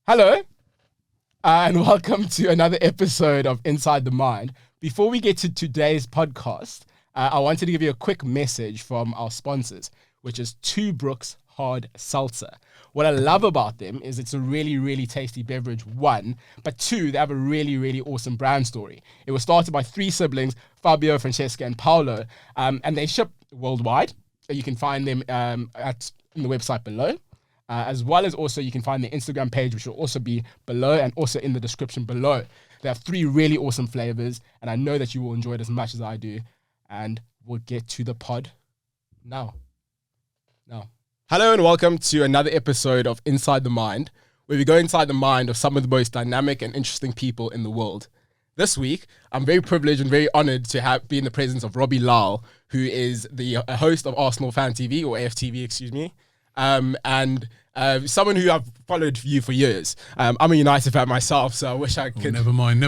Hello, and welcome to another episode of Inside the Mind. Before we get to today's podcast, I wanted to give you a quick message from our sponsors, which is Two Brooks Hard Seltzer. What I love about them is it's a really, really tasty beverage, one, but two, they have a really, really awesome brand story. It was started by three siblings, Fabio, Francesca, and Paolo, and they ship worldwide. You can find them in the website below. As well as also you can find the Instagram page, which will also be below and also in the description below. They have three really awesome flavors, and I know that you will enjoy it as much as I do. And we'll get to the pod now. Hello and welcome to another episode of Inside the Mind, where we go inside the mind of some of the most dynamic and interesting people in the world. This week, I'm very privileged and very honored to be in the presence of Robbie Lyle, who is the host of Arsenal Fan TV, or AFTV, excuse me. And someone who I've followed you for years. I'm a United fan myself, so I wish I could... Never mind.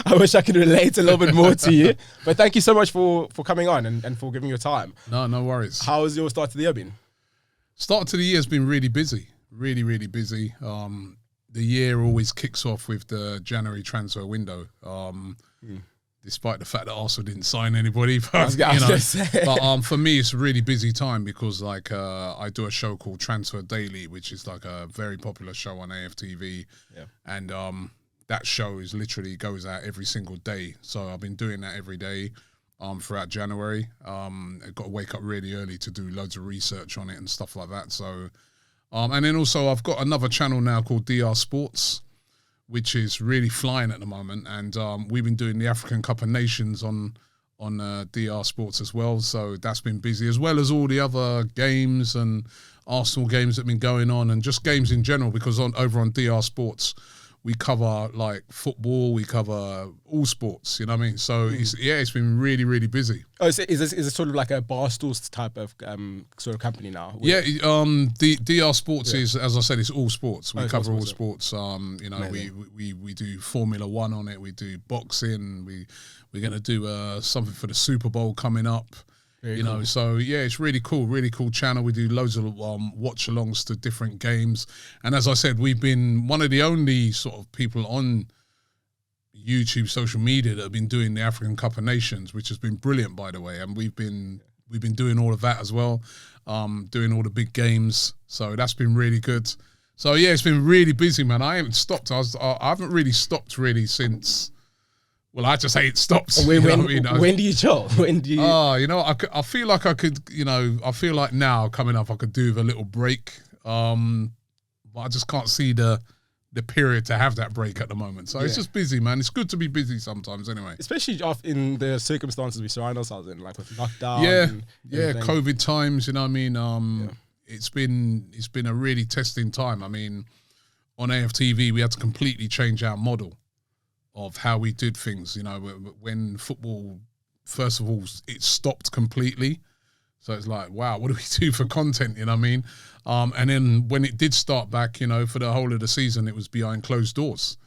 I wish I could relate a little bit more to you. But thank you so much for coming on and for giving your time. No worries. How has your start to the year been? Start to the year has been really busy. Really, really busy. The year always kicks off with the January transfer window. Despite the fact that Arsenal didn't sign anybody. But, for me, it's a really busy time because I do a show called Transfer Daily, which is like a very popular show on AFTV. Yeah. And that show goes out every single day. So I've been doing that every day throughout January. I've got to wake up really early to do loads of research on it and stuff like that. So, and then also I've got another channel now called DR Sports, which is really flying at the moment, and we've been doing the African Cup of Nations on DR Sports as well, so that's been busy, as well as all the other games and Arsenal games that have been going on, and just games in general, because over on DR Sports, we cover like football, we cover all sports, you know what I mean? So it's been really, really busy. Oh, is it sort of like a Barstool type of sort of company now? Yeah, the DR Sports is, as I said, it's all sports. We cover all sports. We do Formula One on it. We do boxing. We're going to do something for the Super Bowl coming up. Very cool. So yeah, it's really cool channel. We do loads of watch-alongs to different games. And as I said, we've been one of the only sort of people on YouTube, social media that have been doing the African Cup of Nations, which has been brilliant, by the way. And we've been doing all of that as well, doing all the big games. So that's been really good. So yeah, it's been really busy, man. I haven't stopped. I haven't really stopped since. Well, I just hate stops. When do you chill? When do you? I feel like I could, I feel like now coming up, I could do with a little break. But I just can't see the period to have that break at the moment. So It's just busy, man. It's good to be busy sometimes anyway. Especially in the circumstances we surround ourselves in, like with lockdown. Yeah, COVID times, you know what I mean? It's been a really testing time. I mean, on AFTV, we had to completely change our model of how we did things, when football, first of all, it stopped completely. So it's like, wow, what do we do for content, you know what I mean? And then when it did start back, for the whole of the season, it was behind closed doors,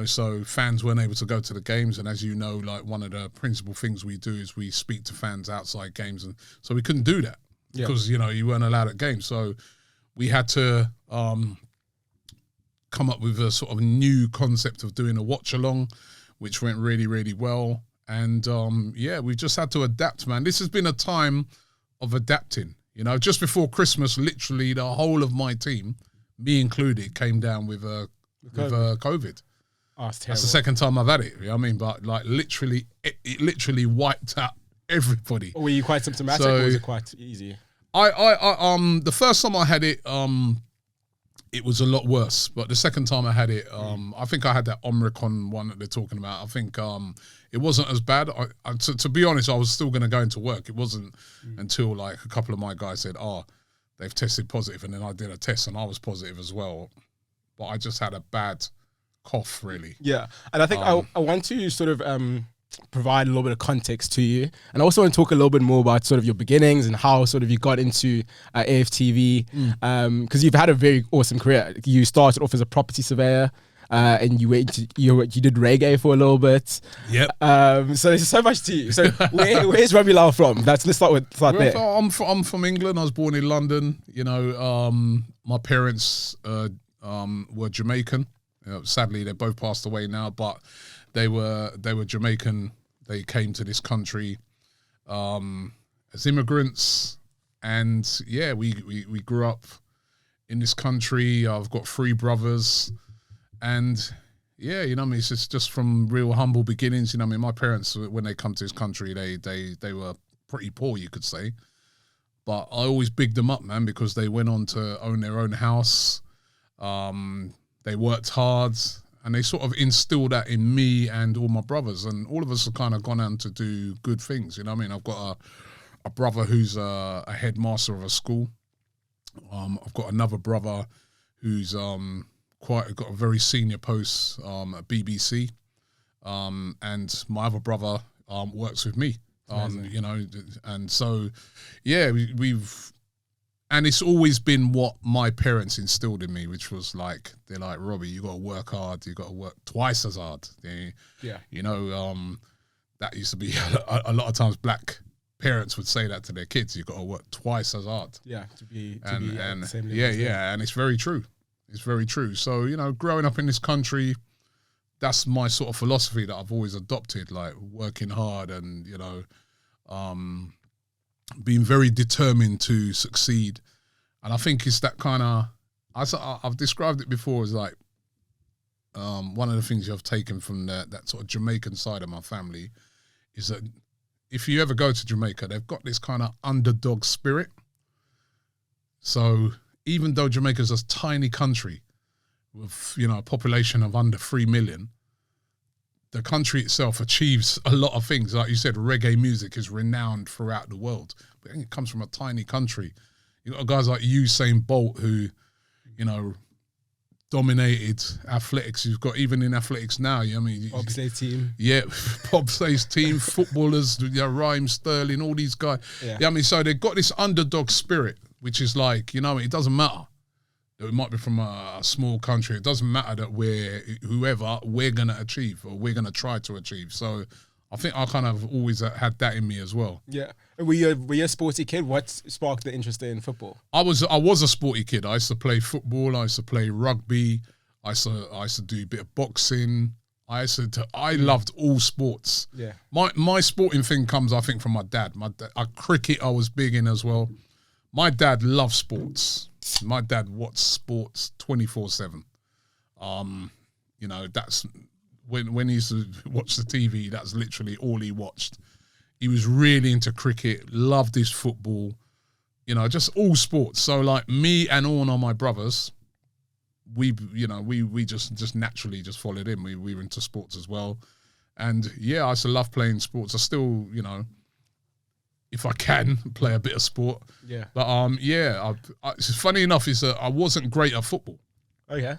so fans weren't able to go to the games. And as you know, like one of the principal things we do is we speak to fans outside games. And so we couldn't do that because, you weren't allowed at games. So we had to come up with a sort of new concept of doing a watch along, which went really, really well. And we just had to adapt, man. This has been a time of adapting. Just before Christmas, literally the whole of my team, me included, came down with COVID. Oh, that's terrible. That's the second time I've had it. You know what I mean? But like literally, it literally wiped out everybody. Were you quite symptomatic, or was it quite easy? The first time I had it, it was a lot worse, but the second time I had it, I think I had that Omicron one that they're talking about. I think it wasn't as bad. To be honest, I was still going to go into work. It wasn't until like a couple of my guys said, they've tested positive, and then I did a test and I was positive as well. But I just had a bad cough, really. Yeah, and I think I want to sort of provide a little bit of context to you, and I also want to talk a little bit more about sort of your beginnings and how sort of you got into AFTV, because you've had a very awesome career. You started off as a property surveyor, and you did reggae for a little bit. Yep. So there's so much to you. So where's Robbie Lyle from? Let's start there. I'm from England. I was born in London. My parents were Jamaican. Sadly, they both passed away now, but they were Jamaican. They came to this country as immigrants, and yeah, we grew up in this country. I've got 3 brothers, and yeah, you know what I mean, it's just from real humble beginnings. You know what I mean, my parents, when they come to this country, they were pretty poor, you could say, but I always bigged them up, man, because they went on to own their own house. They worked hard, and they sort of instilled that in me and all my brothers, and all of us have kind of gone on to do good things. You know what I mean? I've got a brother who's a headmaster of a school. I've got another brother who's got a very senior post at BBC, and my other brother works with me. You know, and so yeah, we've. And it's always been what my parents instilled in me, which was like, they're like, Robbie, you got to work hard. You got to work twice as hard. Yeah. You know, that used to be a lot of times black parents would say that to their kids. You got to work twice as hard. Yeah. To be and the same level. Yeah. And it's very true. It's very true. So, you know, growing up in this country, that's my sort of philosophy that I've always adopted, like working hard and, you know, being very determined to succeed. And I think it's that kind of, I've described it before as like, one of the things I've taken from that sort of Jamaican side of my family is that if you ever go to Jamaica, they've got this kind of underdog spirit. So even though Jamaica's a tiny country with, you know, a population of under 3 million, the country itself achieves a lot of things. Like you said, reggae music is renowned throughout the world, but it comes from a tiny country. You got guys like Usain Bolt who, you know, dominated athletics. You've got, even in athletics now, I mean, bobsleigh team. Yeah, bobsleigh team, footballers, Raheem Sterling, all these guys. Yeah, I mean, so they've got this underdog spirit, which is like, you know, it doesn't matter. It might be from a small country. It doesn't matter that we're going to achieve, or we're going to try to achieve. So I think I kind of always had that in me as well. Yeah. Were you a sporty kid? What sparked the interest in football? I was a sporty kid. I used to play football. I used to play rugby. I used to do a bit of boxing. I loved all sports. Yeah. My sporting thing comes, I think, from my dad. Cricket I was big in as well. My dad loved sports. My dad watched sports 24/7. You know, that's when he used to watch the TV, that's literally all he watched. He was really into cricket, loved his football, you know, just all sports. So like me and all of my brothers, we just naturally just followed him. We were into sports as well. And yeah, I used to love playing sports. I still, you know, if I can, play a bit of sport. Yeah. But yeah, it's funny enough is that I wasn't great at football. Oh yeah.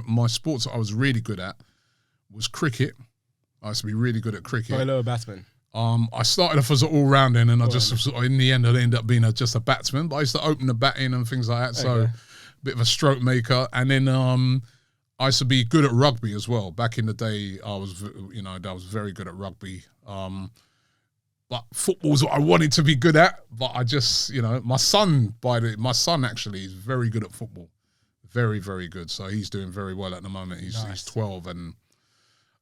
My sports that I was really good at was cricket. I used to be really good at cricket. Oh, lower batsman. I started off as an all-rounder, and then I just sort of, in the end, I ended up being just a batsman. But I used to open the batting and things like that. So a bit of a stroke maker. And then I used to be good at rugby as well. Back in the day, I was very good at rugby. But football's what I wanted to be good at. But I just, you know, my son actually is very good at football. Very, very good. So he's doing very well at the moment. He's 12, and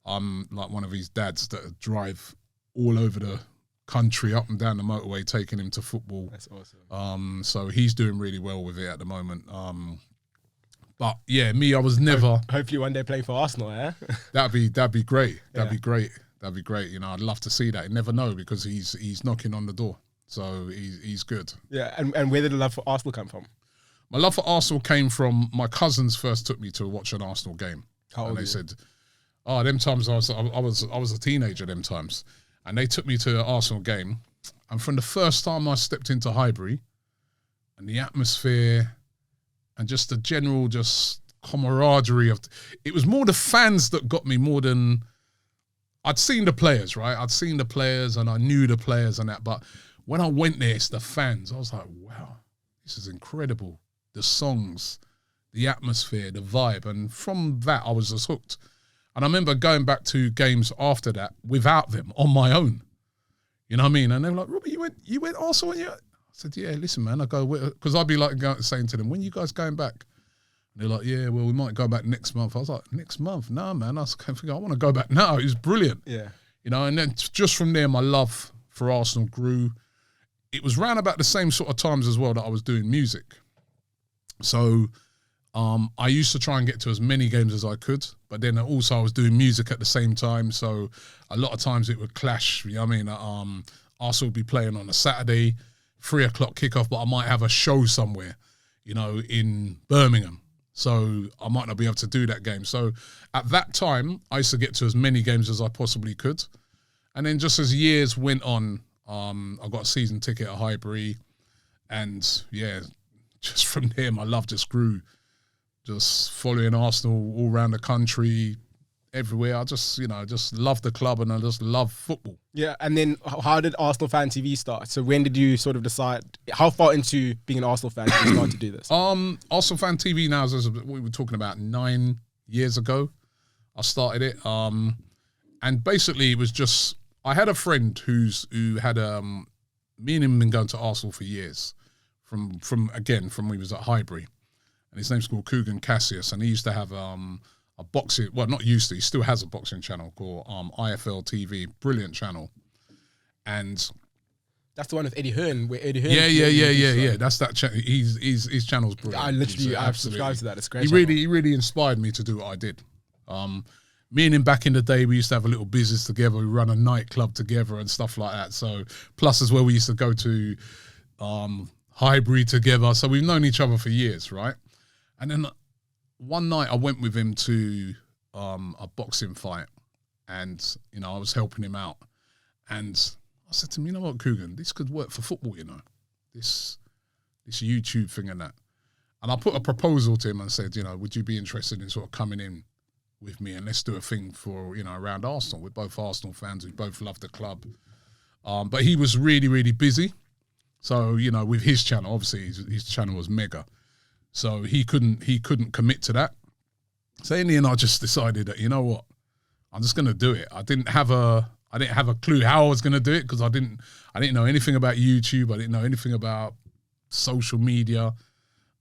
I'm like one of his dads that drive all over the country, up and down the motorway, taking him to football. That's awesome. So he's doing really well with it at the moment. But yeah, me, I was never. Hopefully one day playing for Arsenal, yeah? That'd be great. That'd be great. That'd be great. You know, I'd love to see that. You never know, because he's knocking on the door. So he's good. Yeah, and where did the love for Arsenal come from? My love for Arsenal came from my cousins first took me to watch an Arsenal game. How old and they said, "Oh, them times I was a teenager. Them times," and they took me to an Arsenal game. And from the first time I stepped into Highbury, and the atmosphere, and just the general just camaraderie of, it was more the fans that got me more than I'd seen the players. Right, I'd seen the players and I knew the players and that, but when I went there, it's the fans. I was like, wow, this is incredible. The songs, the atmosphere, the vibe. And from that, I was just hooked. And I remember going back to games after that without them, on my own. You know what I mean? And they were like, Robbie, you went Arsenal? I said, yeah, listen, man. I go, because I'd be like saying to them, when you guys going back? They're like, yeah, well, we might go back next month. I was like, next month? No, man. I want to go back now. It was brilliant. Yeah. You know, and then just from there, my love for Arsenal grew. It was round about the same sort of times as well that I was doing music. So I used to try and get to as many games as I could, but then also I was doing music at the same time. So a lot of times it would clash. You know what I mean? Arsenal would be playing on a Saturday, 3 o'clock kickoff, but I might have a show somewhere, you know, in Birmingham. So I might not be able to do that game. So at that time, I used to get to as many games as I possibly could. And then just as years went on, I got a season ticket at Highbury. And yeah, just from there, my love just grew. Just following Arsenal all around the country, everywhere. I just, you know, just love the club and I just love football. Yeah, and then how did Arsenal Fan TV start? So when did you sort of decide, how far into being an Arsenal fan did you start to do this? Arsenal Fan TV now, as we were talking about 9 years ago, I started it. And basically it was just, I had a friend who had, me and him been going to Arsenal for years, from when he was at Highbury. And his name's called Coogan Cassius, and he used to have a boxing, well, not used to, he still has a boxing channel called AFTV, brilliant channel. And that's the one with Eddie Hearn, where Eddie Hearn. Yeah. That's that channel. His channel's brilliant. I've subscribed to that. It's great. He really inspired me to do what I did. Me and him back in the day, we used to have a little business together. We run a nightclub together and stuff like that. So plus as well, we used to go to Highbury together. So we've known each other for years, right? And then one night I went with him to a boxing fight, and you know I was helping him out, and I said to him, you know what, Coogan, this could work for football, you know, this YouTube thing and that. And I put a proposal to him and said, you know, would you be interested in sort of coming in with me and let's do a thing for, you know, around Arsenal. We're both Arsenal fans. We both love the club. But he was really, really busy. So, you know, with his channel, obviously his channel was mega. So he couldn't commit to that. So in the end, I just decided that, you know what, I'm just going to do it. I didn't have a clue how I was going to do it because I didn't know anything about YouTube. I didn't know anything about social media.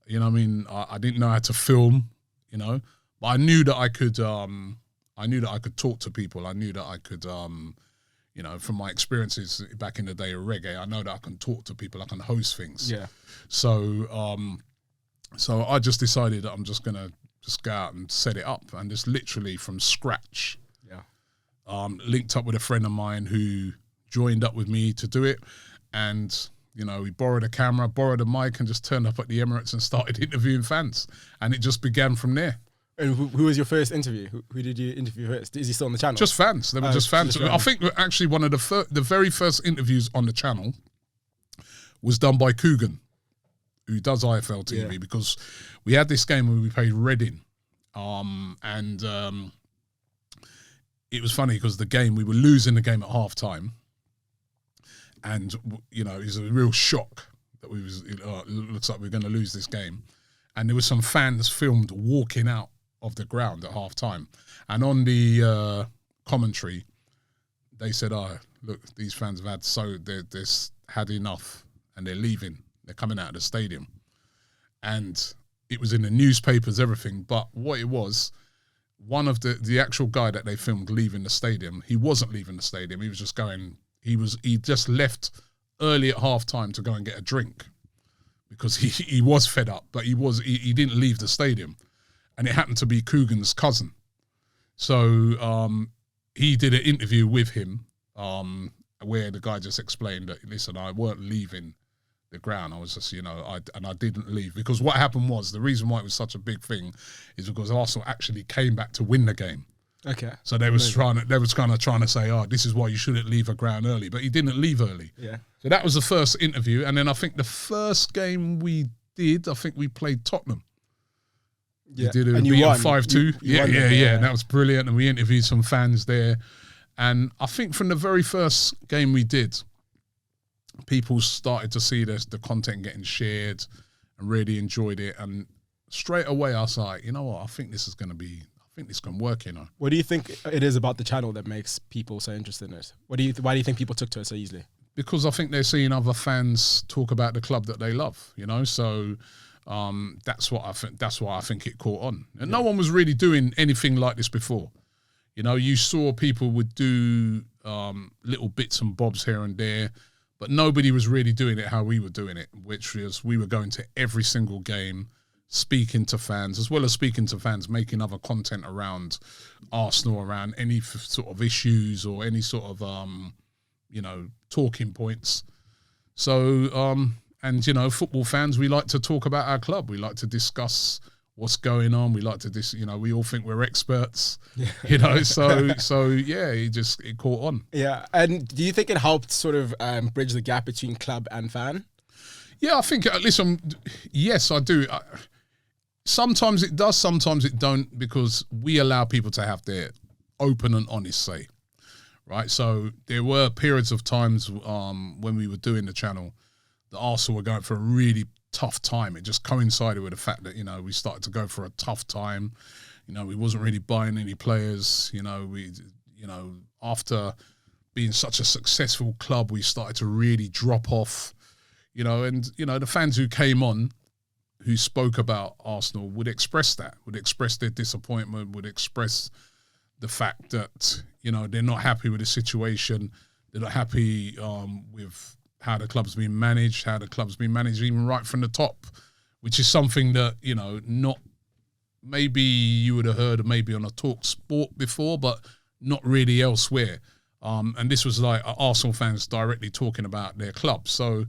You know what I mean? I didn't know how to film, you know, but I knew that I could talk to people. I knew that I could, you know, from my experiences back in the day of reggae, I know that I can talk to people. I can host things. Yeah. So I just decided that I'm just going to just go out and set it up and just literally from scratch. Yeah. Linked up with a friend of mine who joined up with me to do it. And, you know, we borrowed a camera, borrowed a mic and just turned up at the Emirates and started interviewing fans. And it just began from there. And who was your first interview? Who did you interview first? Is he still on the channel? Just fans. They were just fans. I think actually one of the very first interviews on the channel was done by Coogan, who does IFL TV, because we had this game where we played Reading. It was funny because we were losing the game at half time. And, you know, it was a real shock that it looks like we're going to lose this game. And there were some fans filmed walking out of the ground at half time. And on the commentary, they said, oh, look, these fans have they've had enough and they're leaving. They're coming out of the stadium. And it was in the newspapers, everything. But what it was, one of the actual guy that they filmed leaving the stadium, he wasn't leaving the stadium. He was just going, he just left early at half time to go and get a drink because he was fed up, but he didn't leave the stadium. And it happened to be Coogan's cousin. So he did an interview with him where the guy just explained that, listen, I weren't leaving the ground. I was just, you know, I didn't leave. Because what happened was, the reason why it was such a big thing is because Arsenal actually came back to win the game. Okay. So they was kind of trying to say, oh, this is why you shouldn't leave a ground early. But he didn't leave early. Yeah. So that was the first interview. And then I think the first game we did, I think we played Tottenham. Yeah. We did it 5-2. Yeah. And that was brilliant. And we interviewed some fans there. And I think from the very first game we did, people started to see the content getting shared and really enjoyed it. And straight away I was like, you know what, I think this can work, you know. What do you think it is about the channel that makes people so interested in it? Why do you think people took to it so easily? Because I think they're seeing other fans talk about the club that they love, you know. So That's what I think. That's why I think it caught on. And no one was really doing anything like this before. You know, you saw people would do little bits and bobs here and there, but nobody was really doing it how we were doing it, which was we were going to every single game, speaking to fans, as well as speaking to fans, making other content around Arsenal, around any sort of issues or any sort of, talking points. So, and, you know, football fans, we like to talk about our club. We like to discuss what's going on. We like to, we all think we're experts, so yeah, it caught on. Yeah. And do you think it helped sort of bridge the gap between club and fan? Yeah, I think, listen, yes, I do. Sometimes it does, sometimes it don't, because we allow people to have their open and honest say, right? So there were periods of times when we were doing the channel that Arsenal were going for a really tough time. It just coincided with the fact that, we started to go for a tough time. We wasn't really buying any players. After being such a successful club, we started to really drop off, and, the fans who came on, who spoke about Arsenal would express their disappointment, would express the fact that, they're not happy with the situation. They're not happy with how the club's been managed, even right from the top, which is something that, not maybe you would have heard maybe on a Talk Sport before, but not really elsewhere. And this was like Arsenal fans directly talking about their club. So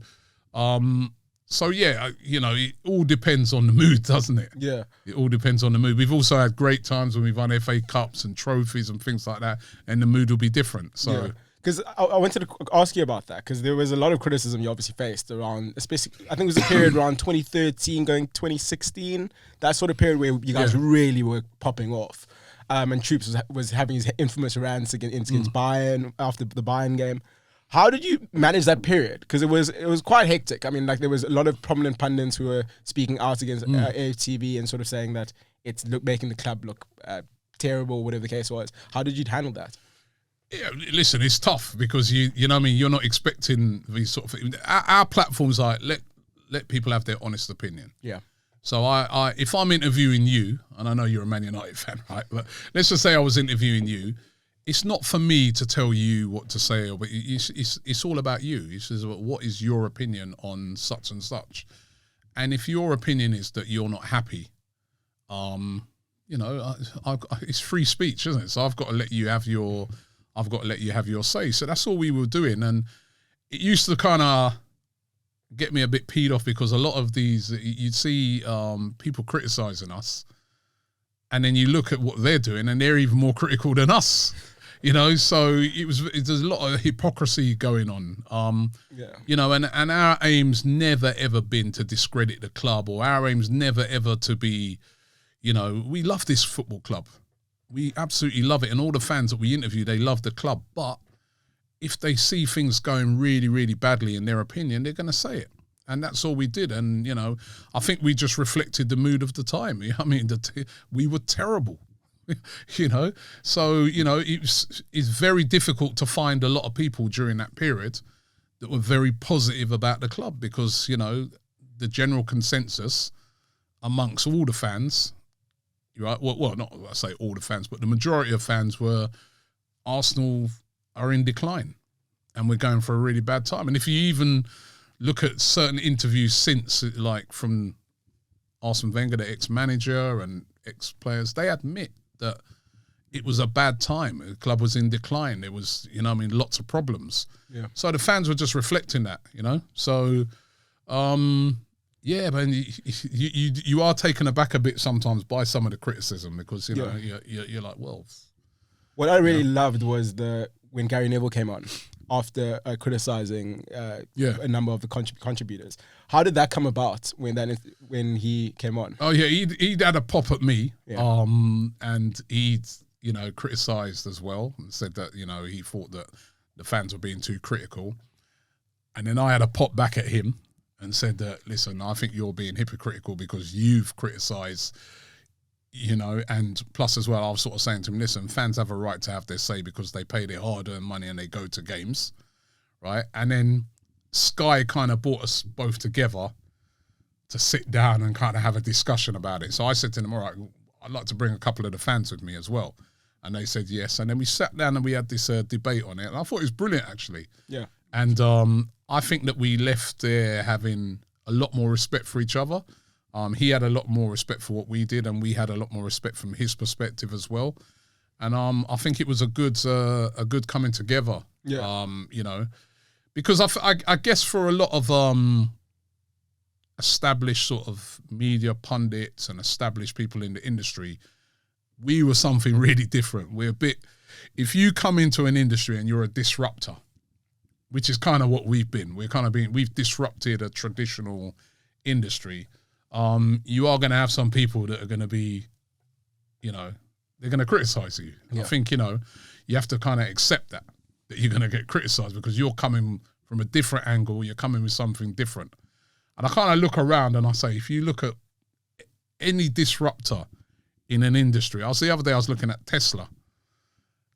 yeah, it all depends on the mood, doesn't it? Yeah. It all depends on the mood. We've also had great times when we've won FA Cups and trophies and things like that, and the mood will be different. So. Yeah. Because I wanted to ask you about that, because there was a lot of criticism you obviously faced around, especially, I think it was a period around 2013 going 2016, that sort of period where you guys really were popping off. And Troops was having his infamous rants against Bayern after the Bayern game. How did you manage that period? Because it was quite hectic. I mean, like, there was a lot of prominent pundits who were speaking out against AFTV and sort of saying that it's making the club look terrible, whatever the case was. How did you handle that? Yeah, listen, it's tough because you know what I mean, you're not expecting these sort of things. Our platforms are let people have their honest opinion. Yeah. So I if I'm interviewing you, and I know you're a Man United fan, right? But let's just say I was interviewing you. It's not for me to tell you what to say, but it's all about you. It says, what is your opinion on such and such? And if your opinion is that you're not happy, it's free speech, isn't it? So I've got to let you have your say. So that's all we were doing. And it used to kind of get me a bit peed off because a lot of these, you'd see people criticizing us, and then you look at what they're doing and they're even more critical than us, so there's a lot of hypocrisy going on. And our aim's never ever been to discredit the club, or our aim's never ever to be, we love this football club. We absolutely love it. And all the fans that we interview, they love the club. But if they see things going really, really badly in their opinion, they're going to say it. And that's all we did. And, I think we just reflected the mood of the time. I mean, we were terrible, So, it's very difficult to find a lot of people during that period that were very positive about the club because, the general consensus amongst all the fans, right? Well, not I say all the fans, but the majority of fans were Arsenal are in decline and we're going for a really bad time. And if you even look at certain interviews since, like from Arsene Wenger, the ex-manager and ex-players, they admit that it was a bad time. The club was in decline. There was, lots of problems. Yeah. So the fans were just reflecting that, So, yeah, but you are taken aback a bit sometimes by some of the criticism because you're like, well. What I really loved was when Gary Neville came on after criticizing a number of the contributors. How did that come about when he came on? Oh yeah, he'd had a pop at me, and he'd criticized as well and said that he thought that the fans were being too critical, and then I had a pop back at him and said that, listen, I think you're being hypocritical because you've criticised, and plus as well, I was sort of saying to him, listen, fans have a right to have their say because they pay their hard-earned money and they go to games, right? And then Sky kind of brought us both together to sit down and kind of have a discussion about it. So I said to them, all right, I'd like to bring a couple of the fans with me as well. And they said yes. And then we sat down and we had this debate on it. And I thought it was brilliant, actually. Yeah. And I think that we left there having a lot more respect for each other. He had a lot more respect for what we did, and we had a lot more respect from his perspective as well. And I think it was a good coming together. Yeah. You know, because I guess for a lot of established sort of media pundits and established people in the industry, we were something really different. We're a bit, if you come into an industry and you're a disruptor, which is kind of what we've been. We've disrupted a traditional industry. You are going to have some people that are going to be, you know, they're going to criticize you. Yeah. I think, you know, you have to kind of accept that you're going to get criticized because you're coming from a different angle. You're coming with something different. And I kind of look around and I say, if you look at any disruptor in an industry, the other day I was looking at Tesla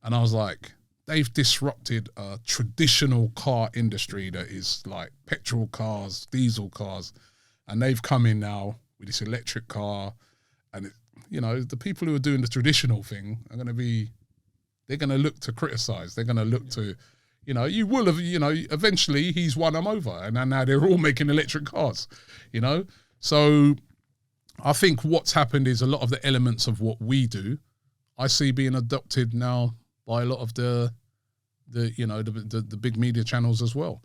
and I was like, they've disrupted a traditional car industry that is like petrol cars, diesel cars, and they've come in now with this electric car. And, you know, the people who are doing the traditional thing are going to be, they're going to look to criticize. They're going to look to, you know, you will have, you know, eventually he's won them over. And now they're all making electric cars, you know. So I think what's happened is a lot of the elements of what we do, I see being adopted now by a lot of the big media channels as well.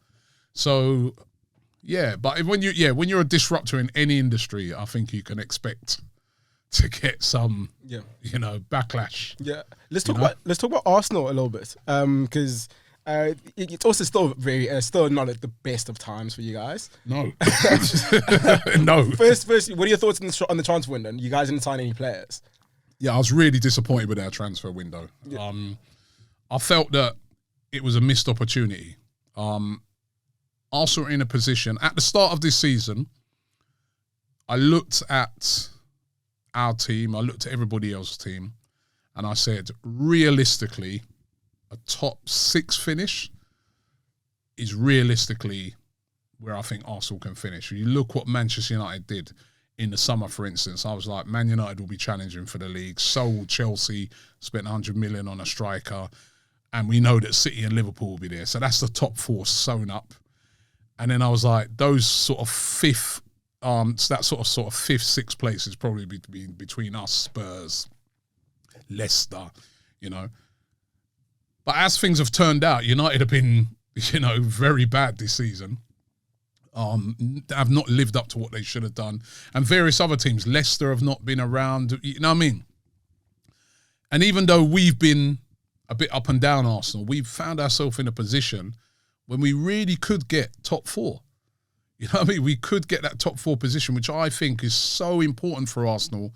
So yeah, but when you're a disruptor in any industry, I think you can expect to get some you know, backlash. Yeah. Let's talk about Arsenal a little bit. Because it's also still not at the best of times for you guys. No. No. First, what are your thoughts on the transfer window? You guys didn't sign any players. Yeah, I was really disappointed with our transfer window. Yeah. I felt that it was a missed opportunity. Arsenal are in a position, at the start of this season, I looked at our team, I looked at everybody else's team, and I said, realistically, a top 6 finish is realistically where I think Arsenal can finish. You look what Manchester United did in the summer, for instance. I was like, Man United will be challenging for the league. So will Chelsea, spent 100 million on a striker. And we know that City and Liverpool will be there. So that's the top 4 sewn up. And then I was like, those sort of fifth, that sort of fifth, sixth place is probably between us, Spurs, Leicester, you know. But as things have turned out, United have been, you know, very bad this season. Have not lived up to what they should have done. And various other teams, Leicester have not been around, you know what I mean? And even though we've been a bit up and down, Arsenal, we've found ourselves in a position when we really could get top 4. You know what I mean? We could get that top 4 position, which I think is so important for Arsenal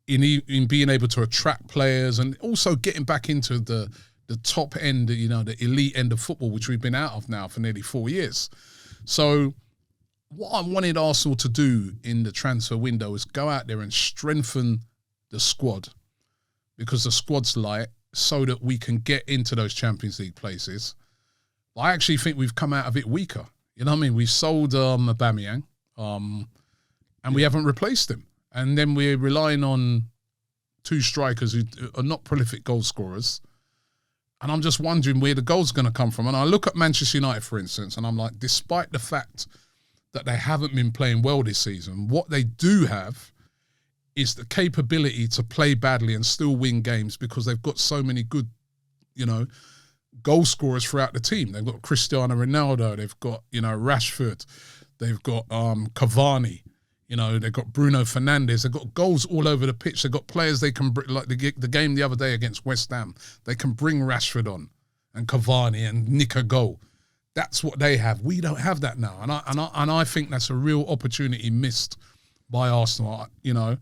in being able to attract players and also getting back into the top end, you know, the elite end of football, which we've been out of now for nearly 4 years. So what I wanted Arsenal to do in the transfer window is go out there and strengthen the squad, because the squad's light, so that we can get into those Champions League places. I actually think we've come out of it weaker. You know what I mean? We sold Aubameyang, and we haven't replaced him. And then we're relying on 2 strikers who are not prolific goal scorers. And I'm just wondering where the goal's going to come from. And I look at Manchester United, for instance, and I'm like, despite the fact that they haven't been playing well this season, what they do have is the capability to play badly and still win games because they've got so many good, you know, goal scorers throughout the team. They've got Cristiano Ronaldo, they've got, you know, Rashford, they've got Cavani, you know, they've got Bruno Fernandes, they've got goals all over the pitch. They've got players they can bring, like the game the other day against West Ham, they can bring Rashford on and Cavani and nick a goal. That's what they have. We don't have that now. And I think that's a real opportunity missed by Arsenal. You know,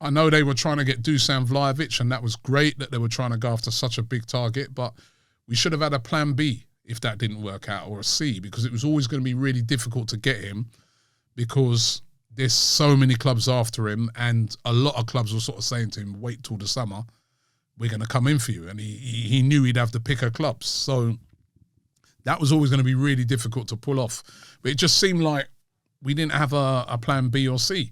I know they were trying to get Dusan Vlahovic, and that was great that they were trying to go after such a big target, but we should have had a plan B if that didn't work out, or a C, because it was always going to be really difficult to get him because there's so many clubs after him, and a lot of clubs were sort of saying to him, wait till the summer, we're going to come in for you. And he knew he'd have to pick her clubs. So that was always going to be really difficult to pull off. But it just seemed like we didn't have a plan B or C.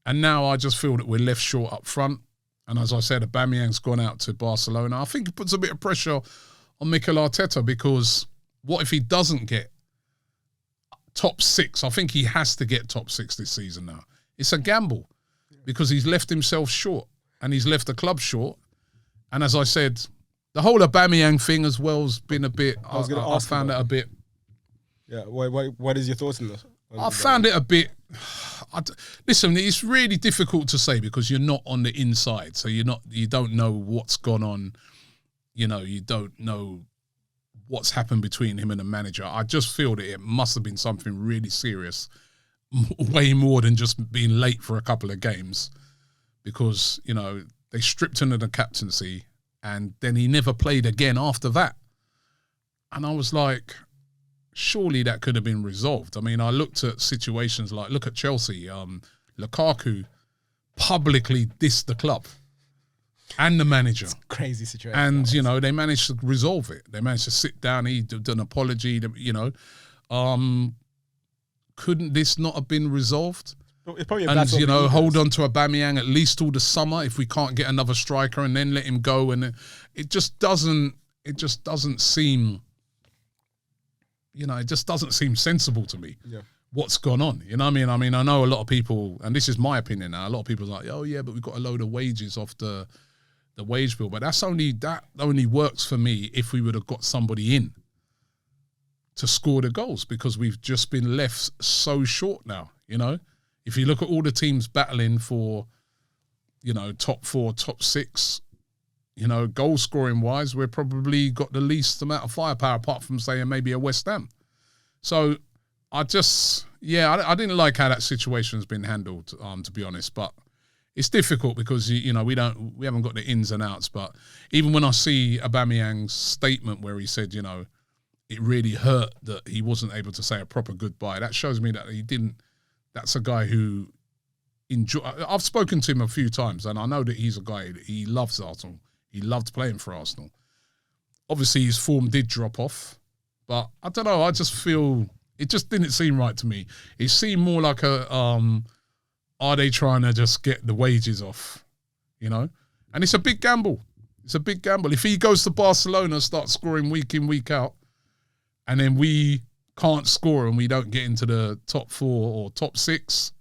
And now I just feel that we're left short up front. And as I said, Aubameyang's gone out to Barcelona. I think it puts a bit of pressure on Mikel Arteta, because what if he doesn't get top 6? I think he has to get top 6 this season now. It's a gamble because he's left himself short and he's left the club short. And as I said, the whole Aubameyang thing as well has been a bit, I found it a bit. Yeah, what is your thoughts on this? I found it a bit. Listen, it's really difficult to say because you're not on the inside, so you don't know what's gone on. You know, you don't know what's happened between him and the manager. I just feel that it must have been something really serious, way more than just being late for a couple of games, because you know they stripped him of the captaincy, and then he never played again after that. And I was like, surely that could have been resolved. I mean, I looked at situations like, look at Chelsea. Lukaku publicly dissed the club and the manager. It's a crazy situation. And, you know, they managed to resolve it. They managed to sit down, he did an apology, you know. Couldn't this not have been resolved? It's probably and, you know, hold on to Aubameyang at least till the summer if we can't get another striker, and then let him go. And it just doesn't seem... You know, it just doesn't seem sensible to me. Yeah. What's gone on? You know what I mean? I mean, I know a lot of people, and this is my opinion now, a lot of people are like, oh yeah, but we've got a load of wages off the wage bill. But that only works for me if we would have got somebody in to score the goals, because we've just been left so short now, you know? If you look at all the teams battling for, you know, top 4, top 6, you know, goal scoring wise, we're probably got the least amount of firepower, apart from saying maybe a West Ham. So I didn't like how that situation's been handled, to be honest. But it's difficult because you know we haven't got the ins and outs. But even when I see Aubameyang's statement where he said, you know, it really hurt that he wasn't able to say a proper goodbye, that shows me that he didn't. That's a guy who I've spoken to him a few times, and I know that he's a guy that he loves Arsenal. He loved playing for Arsenal. Obviously, his form did drop off, but I don't know. I just feel it just didn't seem right to me. It seemed more like are they trying to just get the wages off, you know? And it's a big gamble. It's a big gamble. If he goes to Barcelona, starts scoring week in, week out, and then we can't score and we don't get into the top 4 or top 6,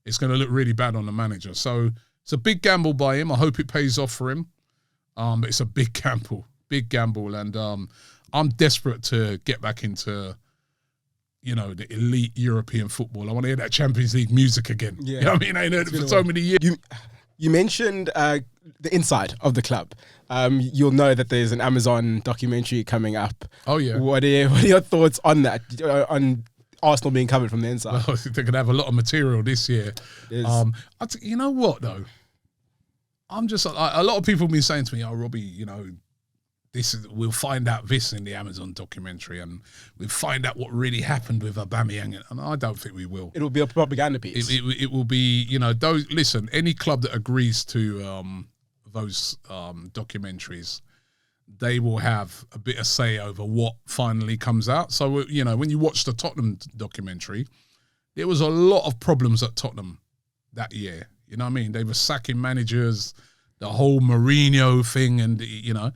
it's going to look really bad on the manager. So it's a big gamble by him. I hope it pays off for him. But it's a big gamble, and I'm desperate to get back into, you know, the elite European football. I want to hear that Champions League music again. Yeah. You know what I mean? I ain't heard it for so many years. You mentioned the inside of the club. You'll know that there's an Amazon documentary coming up. Oh, yeah. What are your thoughts on that, on Arsenal being covered from the inside? Well, they're going to have a lot of material this year. You know what, though? I'm just, a lot of people have been saying to me, oh, Robbie, you know, we'll find out this in the Amazon documentary, and we'll find out what really happened with Aubameyang. And I don't think we will. It'll be a propaganda piece. It will be, you know, listen, any club that agrees to those documentaries, they will have a bit of say over what finally comes out. So, you know, when you watch the Tottenham documentary, there was a lot of problems at Tottenham that year. You know what I mean? They were sacking managers, the whole Mourinho thing, and, you know.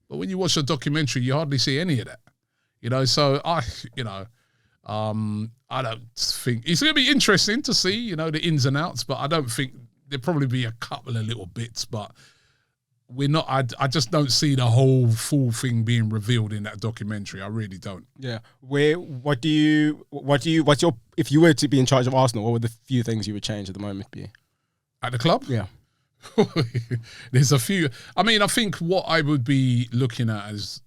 But when you watch the documentary, you hardly see any of that. You know, so I don't think... It's going to be interesting to see, you know, the ins and outs, but I don't think... There'll probably be a couple of little bits, but we're not... I just don't see the whole full thing being revealed in that documentary. I really don't. Yeah. If you were to be in charge of Arsenal, what would the few things you would change at the moment be? At the club? Yeah. There's a few. I mean, I think what I would be looking at is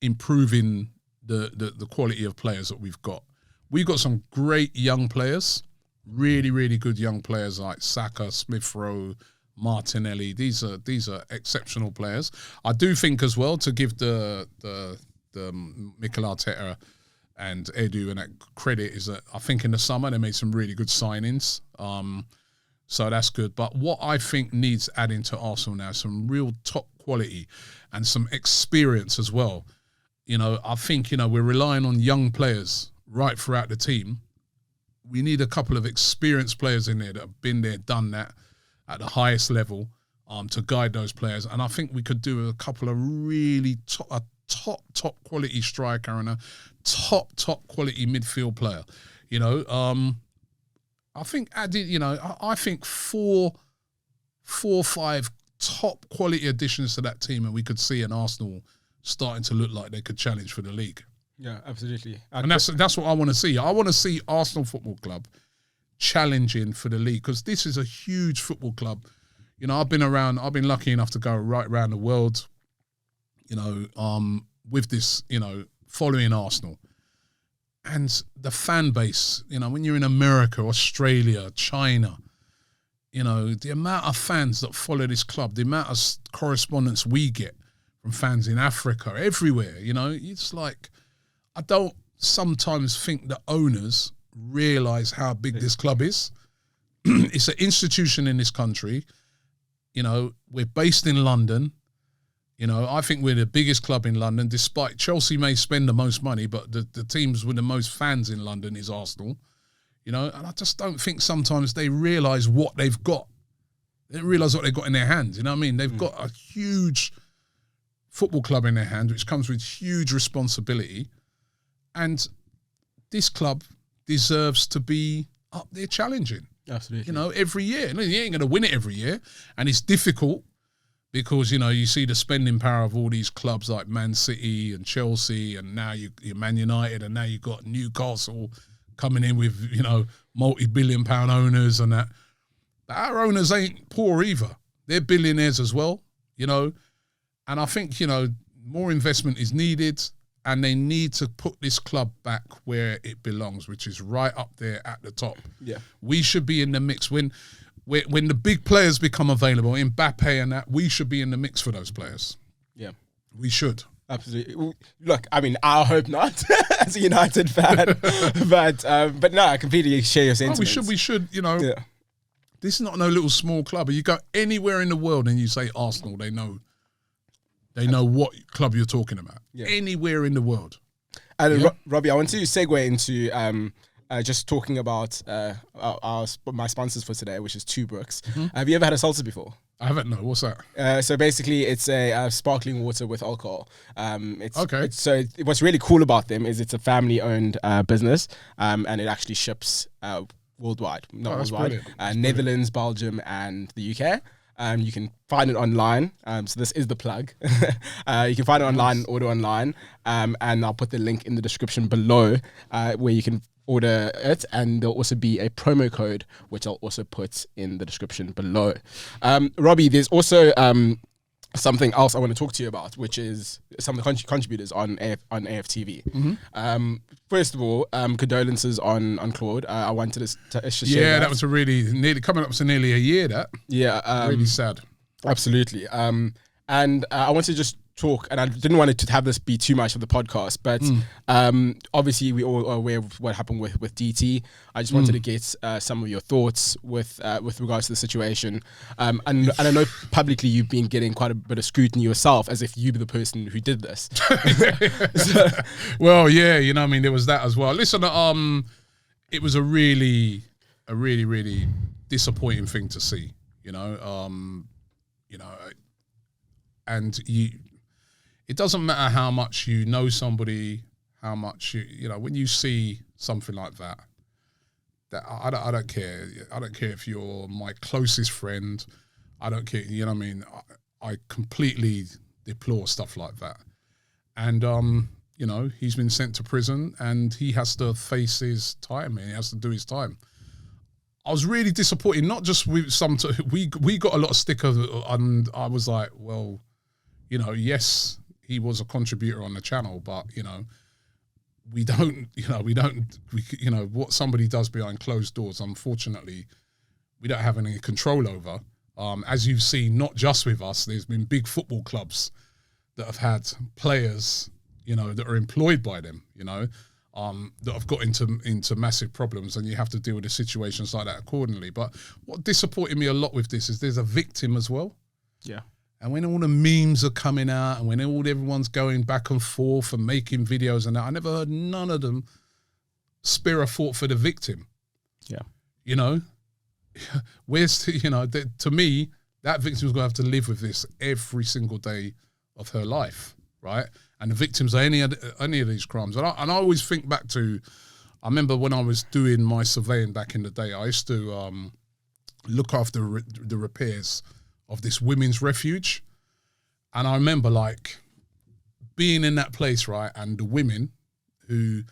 improving the quality of players that we've got. We've got some great young players, really, really good young players like Saka, Smith-Rowe, Martinelli. These are exceptional players. I do think as well, to give the Mikel Arteta and Edu and that credit, is that I think in the summer they made some really good signings. So that's good. But what I think needs adding to Arsenal now is some real top quality and some experience as well. You know, I think, you know, we're relying on young players right throughout the team we need a couple of experienced players in there that have been there, done that at the highest level to guide those players. And I think we could do a couple of really top quality striker and a top quality midfield player. You know, I think I think four or five top quality additions to that team, and we could see an Arsenal starting to look like they could challenge for the league. Yeah, absolutely. And that's what I want to see. I want to see Arsenal Football Club challenging for the league, because this is a huge football club. You know, I've been lucky enough to go right around the world, you know, with this, you know, following Arsenal. And the fan base, you know, when you're in America, Australia, China, you know, the amount of fans that follow this club, the amount of correspondence we get from fans in Africa, everywhere, you know, it's like, I don't sometimes think the owners realise how big this club is. It's an institution in this country. You know, we're based in London. You know, I think we're the biggest club in London, despite Chelsea may spend the most money, but the teams with the most fans in London is Arsenal. You know, and I just don't think sometimes they realise what they've got. They don't realise what they've got in their hands. You know what I mean? They've got a huge football club in their hand, which comes with huge responsibility. And this club deserves to be up there challenging. Absolutely. You know, every year. No, you ain't going to win it every year. And it's difficult because, you know, you see the spending power of all these clubs like Man City and Chelsea, and now you're Man United, and now you've got Newcastle coming in with, you know, multi-billion-pound owners and that. But our owners ain't poor either. They're billionaires as well, you know. And I think, you know, more investment is needed, and they need to put this club back where it belongs, which is right up there at the top. Yeah. We should be in the mix. When the big players become available, Mbappe and that, we should be in the mix for those players. Yeah. We should. Absolutely. Look, I mean, I hope not as a United fan, but no, I completely share your sentiments. We should, you know. Yeah. This is not no little small club. You go anywhere in the world and you say Arsenal, they know what club you're talking about. Yeah. Anywhere in the world. And Robbie, I want to segue into just talking about my sponsors for today, which is Two Brooks. Mm-hmm. Have you ever had a seltzer before? I haven't, no. What's that? So basically, it's a sparkling water with alcohol. Okay. So what's really cool about them is it's a family-owned business, and it actually ships worldwide. Not worldwide. Netherlands, Belgium, and the UK. You can find it online. So this is the plug. You can find it online, order online, and I'll put the link in the description below where you can order it, and there'll also be a promo code which I'll also put in the description below. Robbie, there's also something else I want to talk to you about, which is some of the contributors on AFTV. Mm-hmm. First of all, condolences on Claude. I wanted to share that was nearly coming up to nearly a year. That really sad. Absolutely. And I want to just talk, and I didn't want it to have this be too much of the podcast, but obviously we all are aware of what happened with DT. I just wanted to get some of your thoughts with regards to the situation. And I know publicly you've been getting quite a bit of scrutiny yourself, as if you were the person who did this. Well, yeah, you know, I mean, there was that as well. Listen, it was a really disappointing thing to see, you know, and it doesn't matter how much you know somebody, how much you know, when you see something like that I don't care. I don't care if you're my closest friend. I don't care, you know what I mean? I completely deplore stuff like that. And, you know, he's been sent to prison and he has to face his time, and he has to do his time. I was really disappointed, not just with we got a lot of stickers, and I was like, well, you know, yes, he was a contributor on the channel, but, you know, what somebody does behind closed doors, unfortunately, we don't have any control over. As you've seen, not just with us, there's been big football clubs that have had players, you know, that are employed by them, you know, that have got into massive problems, and you have to deal with the situations like that accordingly. But what disappointed me a lot with this is there's a victim as well. Yeah. And when all the memes are coming out, and when everyone's going back and forth and making videos and that, I never heard none of them spare a thought for the victim. Yeah. You know, to me, that victim's going to have to live with this every single day of her life, right? And the victims of any of these crimes. And I always think back to, I remember when I was doing my surveying back in the day, I used to look after the repairs of this women's refuge. And I remember like being in that place, right? And the women who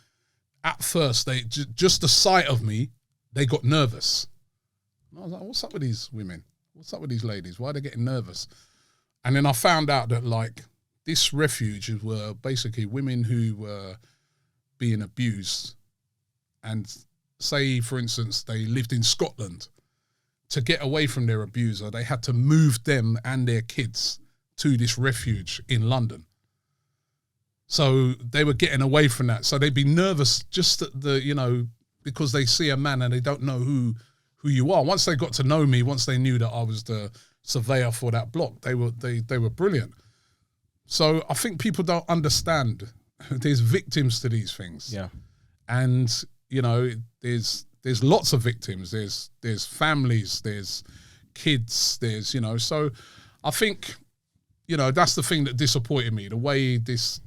at first, they just the sight of me, they got nervous. And I was like, what's up with these women? What's up with these ladies? Why are they getting nervous? And then I found out that like this refuge were basically women who were being abused. And say, for instance, they lived in Scotland. To get away from their abuser, they had to move them and their kids to this refuge in London. So they were getting away from that. So they'd be nervous just at because they see a man and they don't know who you are. Once they got to know me, once they knew that I was the surveyor for that block, they were brilliant. So I think people don't understand there's victims to these things. Yeah. And, there's lots of victims. There's families, there's kids, so I think, that's the thing that disappointed me, the way this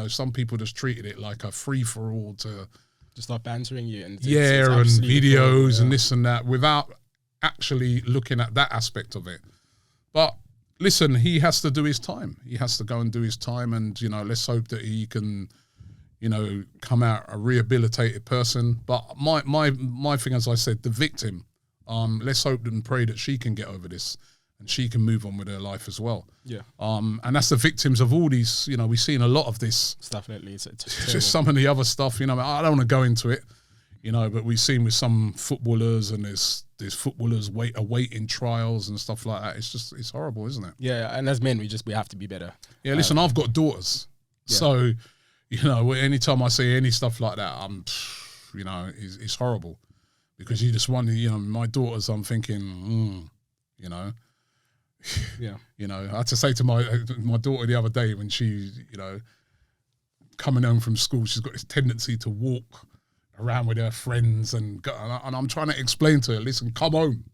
some people just treated it like a free for all to just start bantering you and and videos and this and that without actually looking at that aspect of it. But listen, he has to do his time. He has to go and do his time, and let's hope that he can come out a rehabilitated person. But my thing, as I said, the victim, let's hope and pray that she can get over this and she can move on with her life as well. Yeah. And that's the victims of all these, we've seen a lot of this stuff lately. It's just some of the other stuff, I don't want to go into it, but we've seen with some footballers, and there's footballers awaiting trials and stuff like that. It's horrible, isn't it? Yeah. And as men, we have to be better. Yeah. Listen, I've got daughters. Yeah. So, anytime I see any stuff like that, it's horrible, because you just wonder, my daughters, I'm thinking, yeah. I had to say to my daughter the other day when she, coming home from school, she's got this tendency to walk around with her friends, and I'm trying to explain to her, listen, come home.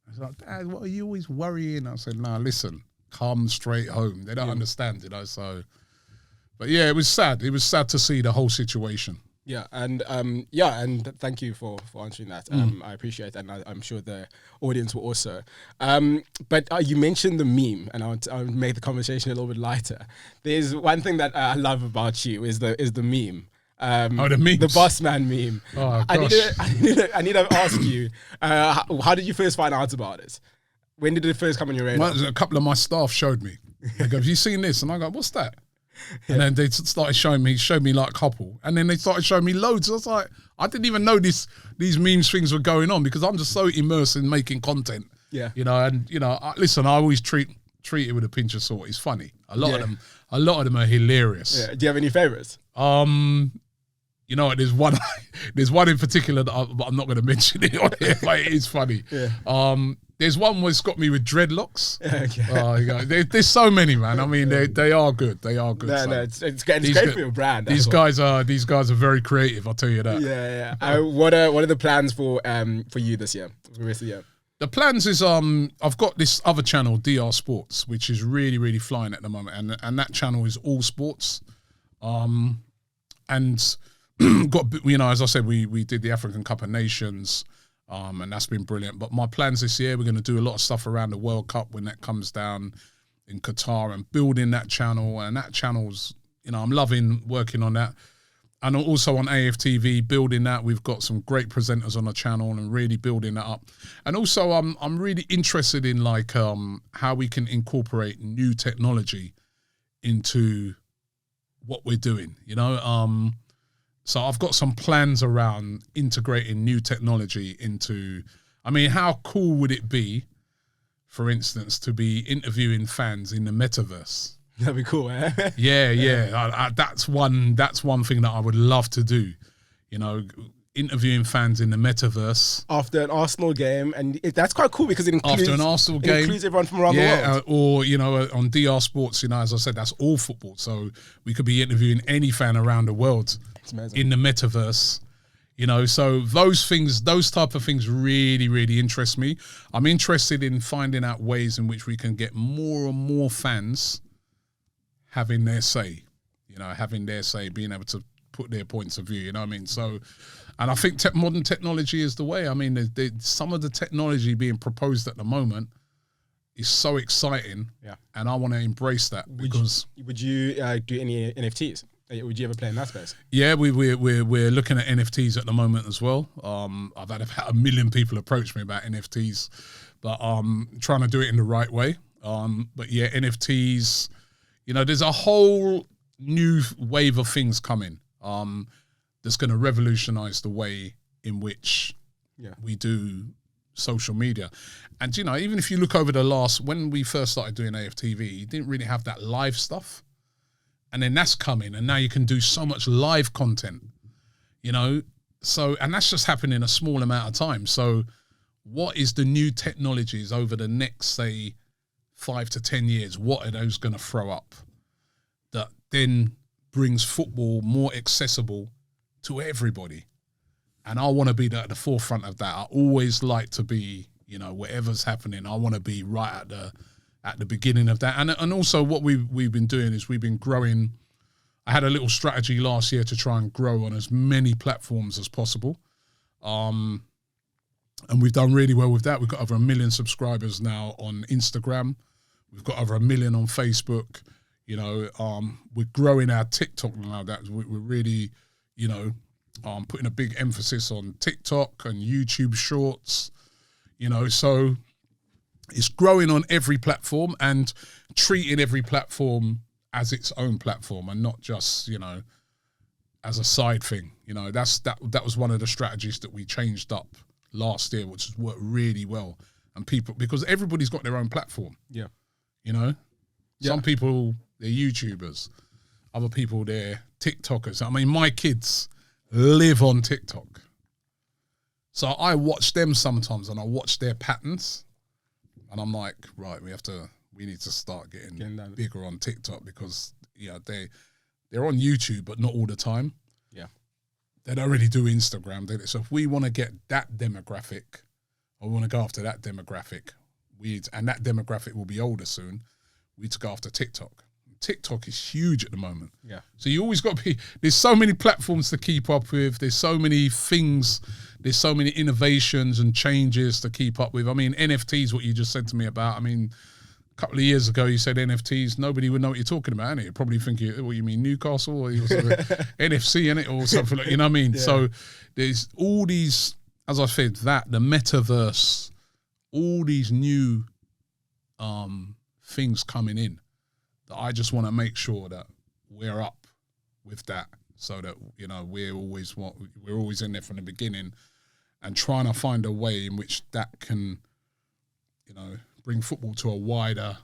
I was like, Dad, what are you always worrying? I said, no, listen, come straight home. They don't understand, so... But yeah, it was sad. It was sad to see the whole situation. Yeah, and and thank you for answering that. I appreciate that, and I'm sure the audience will also. But you mentioned the meme, and I'll make the conversation a little bit lighter. There's one thing that I love about you is the meme. The memes. The boss man meme. Oh, gosh. I need to ask you, how did you first find out about it? When did it first come on your radar? Well, a couple of my staff showed me. They go, have you seen this? And I go, what's that? And then they started showing me like a couple, and then they started showing me loads. I was like, I didn't even know these memes things were going on, because I'm just so immersed in making content. Yeah, listen, I always treat it with a pinch of salt. It's funny. A lot of them are hilarious. Yeah. Do you have any favorites? There's one in particular that I'm not going to mention it on here, but it is funny. Yeah. There's one where it's got me with dreadlocks. Okay. There's so many, man. I mean, they are good. They are good. No, it's great for your brand. These guys are very creative. I'll tell you that. Yeah. What are the plans for you this year? For the rest of the year? The plans is I've got this other channel, DR Sports, which is really, really flying at the moment, and that channel is all sports. And got, as I said, we did the African Cup of Nations. And that's been brilliant. But my plans this year, we're going to do a lot of stuff around the World Cup when that comes down in Qatar, and building that channel. And that channel's, I'm loving working on that. And also on AFTV, building that. We've got some great presenters on the channel and really building that up. And also, I'm really interested in how we can incorporate new technology into what we're doing, So I've got some plans around integrating new technology into, how cool would it be, for instance, to be interviewing fans in the metaverse? That'd be cool, eh? Yeah. That's one thing that I would love to do, interviewing fans in the metaverse. After an Arsenal game, and that's quite cool because it includes, includes everyone from around the world. Or, on DR Sports, as I said, that's all football. So we could be interviewing any fan around the world in the metaverse, You know, so those type of things really, really interest me. I'm interested in finding out ways in which we can get more and more fans having their say, being able to put their points of view, you know what I mean? So, and I think modern technology is the way. I mean, some of the technology being proposed at the moment is so exciting, and I want to embrace that. Would you do any NFTs? Would you ever play in that space? Yeah, we're looking at NFTs at the moment as well. I've had about 1 million people approach me about NFTs, but trying to do it in the right way. But yeah, NFTs, you know, there's a whole new wave of things coming that's going to revolutionize the way in which we do social media. And, you know, even if you look over when we first started doing AFTV, you didn't really have that live stuff. And then that's coming, and now you can do so much live content, you know? So, and that's just happening in a small amount of time. So what is the new technologies over the next, say, 5 to 10 years? What are those going to throw up that then brings football more accessible to everybody? And I want to be at the forefront of that. I always like to be, you know, whatever's happening, I want to be right at the beginning of that. And also what we've been doing is we've been growing. I had a little strategy last year to try and grow on as many platforms as possible. And we've done really well with that. We've got over 1 million subscribers now on Instagram. We've got over 1 million on Facebook. You know, we're growing our TikTok now. That we're really, you know, putting a big emphasis on TikTok and YouTube Shorts. You know, so it's growing on every platform and treating every platform as its own platform and not just, you know, as a side thing. You know, that was one of the strategies that we changed up last year, which has worked really well. And people, because everybody's got their own platform. Yeah. You know, some people, they're YouTubers. Other people, they're TikTokers. I mean, my kids live on TikTok. So I watch them sometimes and I watch their patterns. And I'm like, right, we need to start getting bigger on TikTok because, yeah, they're on YouTube, but not all the time. Yeah. They don't really do Instagram. So if we want to get that demographic, or we want to go after that demographic, and that demographic will be older soon, we need to go after TikTok. TikTok is huge at the moment. Yeah. So you always got to be, there's so many platforms to keep up with. There's so many things, there's so many innovations and changes to keep up with. I mean, NFTs, what you just said to me about, I mean, a couple of years ago, you said NFTs, nobody would know what you're talking about, innit? You'd probably think, what you mean, Newcastle? Or NFC, innit? Or something like, you know what I mean? Yeah. So there's all these, as I said, the metaverse, all these new things coming in. I just want to make sure that we're up with that, so that, you know, we're always in there from the beginning, and trying to find a way in which that can, you know, bring football to a wider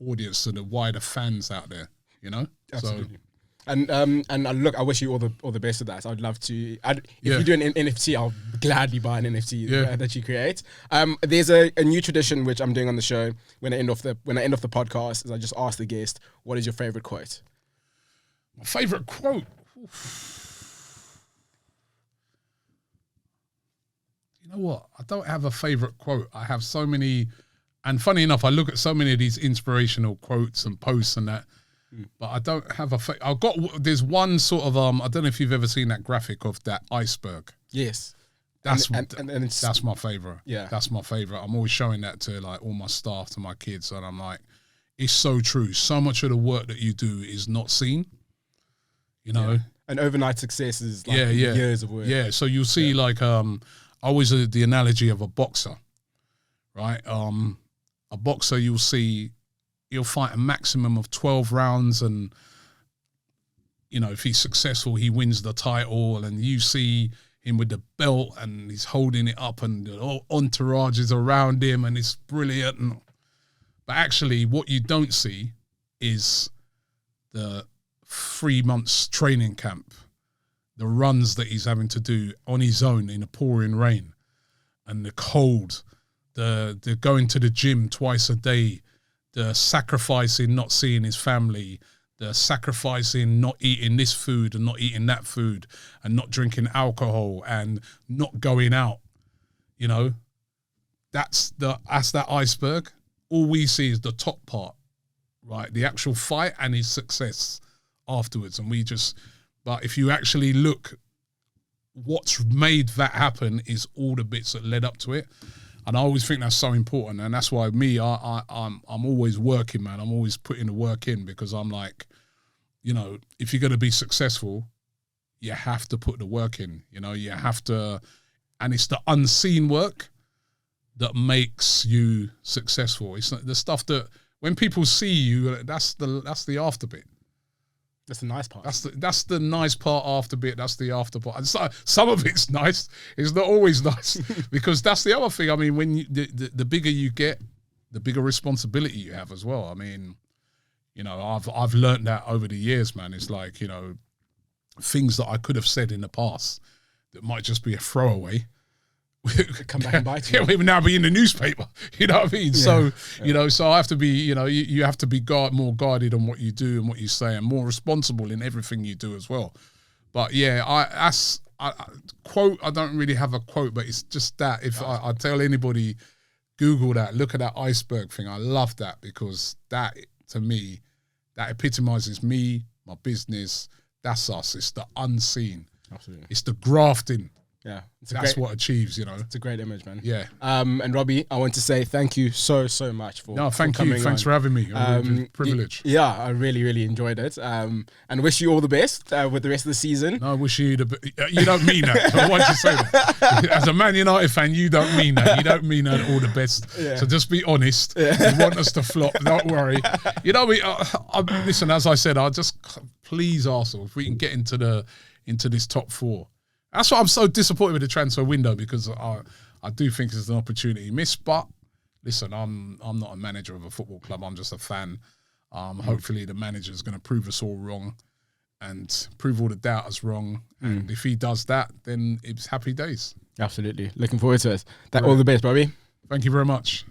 audience, to the wider fans out there. You know, absolutely. So, and look, I wish you all the best of that. I'd love to. If you do an NFT, I'll gladly buy an NFT that you create. There's a new tradition which I'm doing on the show. When I end off the podcast, is I just ask the guest, "What is your favorite quote?" My favorite quote. You know what? I don't have a favorite quote. I have so many, and funny enough, I look at so many of these inspirational quotes and posts and that. But I don't have there's one sort of, I don't know if you've ever seen that graphic of that iceberg. Yes. That's my favorite. Yeah. That's my favorite. I'm always showing that to like all my staff, to my kids. And I'm like, it's so true. So much of the work that you do is not seen, you know? Yeah. And overnight success is like years of work. Yeah. So you'll see like, I always the analogy of a boxer, right? A boxer, you'll see, he'll fight a maximum of 12 rounds, and, you know, if he's successful, he wins the title, and you see him with the belt and he's holding it up and the entourage is around him and it's brilliant. But actually what you don't see is the 3 months training camp, the runs that he's having to do on his own in the pouring rain and the cold, the going to the gym twice a day, the sacrificing not seeing his family, sacrificing not eating this food and not eating that food and not drinking alcohol and not going out, you know, that's that iceberg. All we see is the top part, right? The actual fight and his success afterwards. And but if you actually look, what's made that happen is all the bits that led up to it. And I always think that's so important. And that's why I'm always working, man. I'm always putting the work in, because I'm like, you know, if you're going to be successful, you have to put the work in, you know, you have to, and it's the unseen work that makes you successful. It's the stuff that when people see you, that's the after bit. That's the nice part. That's the nice part after bit. That's the after part. And so, some of it's nice. It's not always nice because that's the other thing. I mean, when the bigger you get, the bigger responsibility you have as well. I mean, you know, I've learned that over the years, man. It's like, you know, things that I could have said in the past that might just be a throwaway. Come back and bite you. Yeah, we would now be in the newspaper. You know what I mean? Yeah. So, you know, so I have to be, you know, you have to be more guarded on what you do and what you say, and more responsible in everything you do as well. But yeah, I don't really have a quote, but it's just that if I tell anybody, Google that, look at that iceberg thing. I love that, because that, to me, that epitomizes me, my business. That's us. It's the unseen. Absolutely. It's the grafting. Yeah, that's what achieves, you know. It's a great image, man. Yeah. And Robbie, I want to say thank you so much for thank you. Thanks for having me. Privilege. Yeah, I really enjoyed it. And wish you all the best with the rest of the season. No, I wish you you don't mean that. So why'd you say that? As a Man United fan, you don't mean that. You don't mean that all the best. Yeah. So just be honest. Yeah. You want us to flop, don't worry. You know, listen, as I said, I'll just please Arsenal, if we can get into this top four. That's why I'm so disappointed with the transfer window, because I do think it's an opportunity missed. But listen, I'm not a manager of a football club. I'm just a fan. Hopefully the manager's going to prove us all wrong and prove all the doubters wrong. And if he does that, then it's happy days. Absolutely. Looking forward to it. All the best, Robbie. Thank you very much.